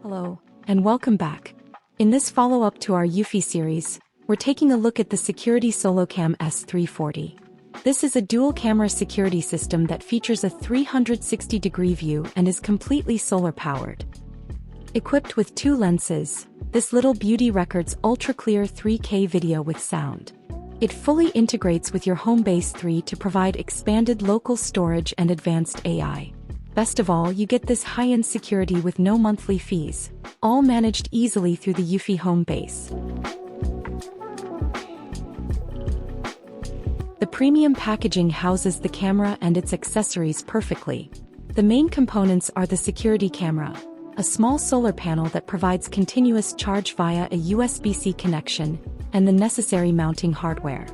Hello, and welcome back. In this follow-up to our Eufy series, we're taking a look at the Security SoloCam S340. This is a dual-camera security system that features a 360-degree view and is completely solar-powered. Equipped with two lenses, this little beauty records ultra-clear 3K video with sound. It fully integrates with your HomeBase 3 to provide expanded local storage and advanced AI. Best of all, you get this high-end security with no monthly fees, all managed easily through the Eufy HomeBase. The premium packaging houses the camera and its accessories perfectly. The main components are the security camera, a small solar panel that provides continuous charge via a USB-C connection, and the necessary mounting hardware.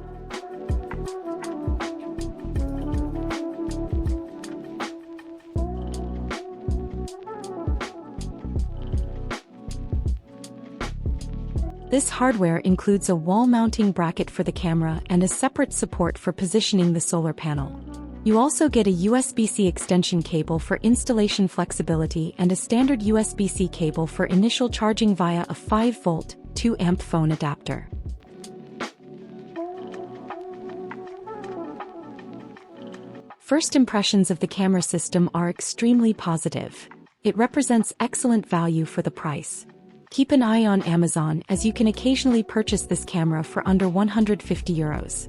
This hardware includes a wall-mounting bracket for the camera and a separate support for positioning the solar panel. You also get a USB-C extension cable for installation flexibility and a standard USB-C cable for initial charging via a 5-volt, 2-amp phone adapter. First impressions of the camera system are extremely positive. It represents excellent value for the price. Keep an eye on Amazon as you can occasionally purchase this camera for under €150.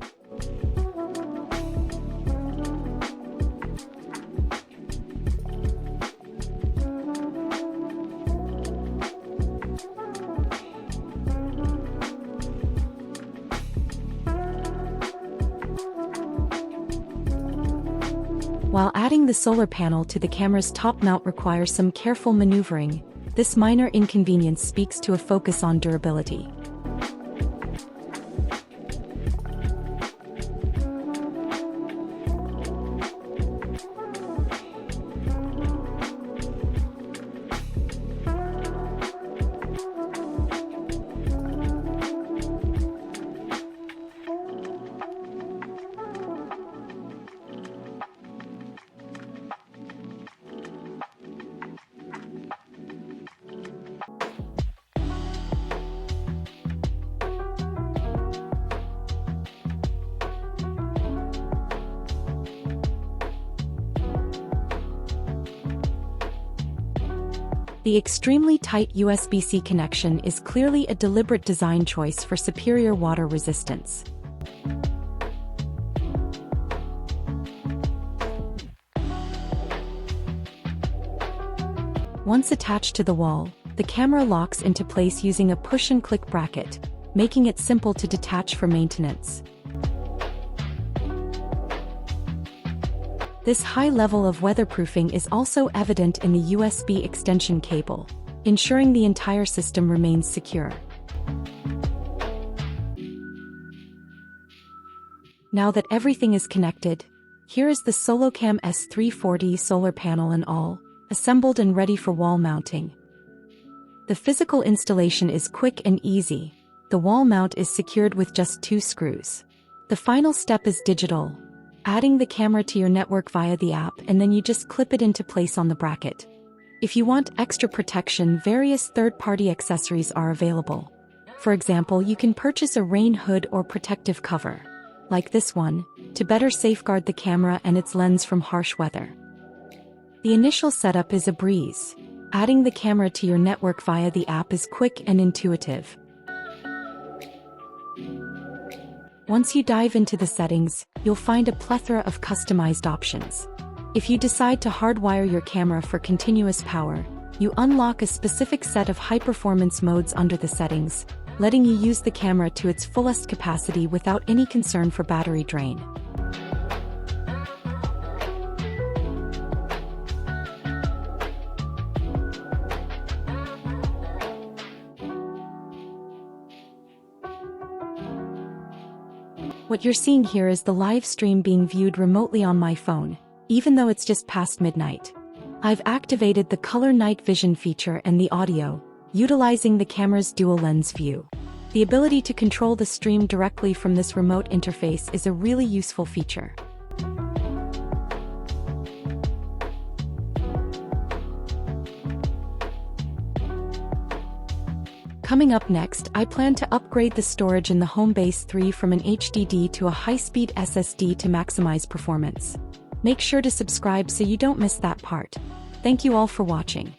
While adding the solar panel to the camera's top mount requires some careful maneuvering, this minor inconvenience speaks to a focus on durability. The extremely tight USB-C connection is clearly a deliberate design choice for superior water resistance. Once attached to the wall, the camera locks into place using a push-and-click bracket, making it simple to detach for maintenance. This high level of weatherproofing is also evident in the USB extension cable, ensuring the entire system remains secure. Now that everything is connected, here is the SoloCam S340 solar panel and all, assembled and ready for wall mounting. The physical installation is quick and easy. The wall mount is secured with just 2 screws. The final step is digital, adding the camera to your network via the app, and then you just clip it into place on the bracket. If you want extra protection, various third-party accessories are available. For example, you can purchase a rain hood or protective cover, like this one, to better safeguard the camera and its lens from harsh weather. The initial setup is a breeze. Adding the camera to your network via the app is quick and intuitive. Once you dive into the settings, you'll find a plethora of customized options. If you decide to hardwire your camera for continuous power, you unlock a specific set of high-performance modes under the settings, letting you use the camera to its fullest capacity without any concern for battery drain. What you're seeing here is the live stream being viewed remotely on my phone, even though it's just past midnight. I've activated the color night vision feature and the audio, utilizing the camera's dual lens view. The ability to control the stream directly from this remote interface is a really useful feature. Coming up next, I plan to upgrade the storage in the HomeBase 3 from an HDD to a high-speed SSD to maximize performance. Make sure to subscribe so you don't miss that part. Thank you all for watching.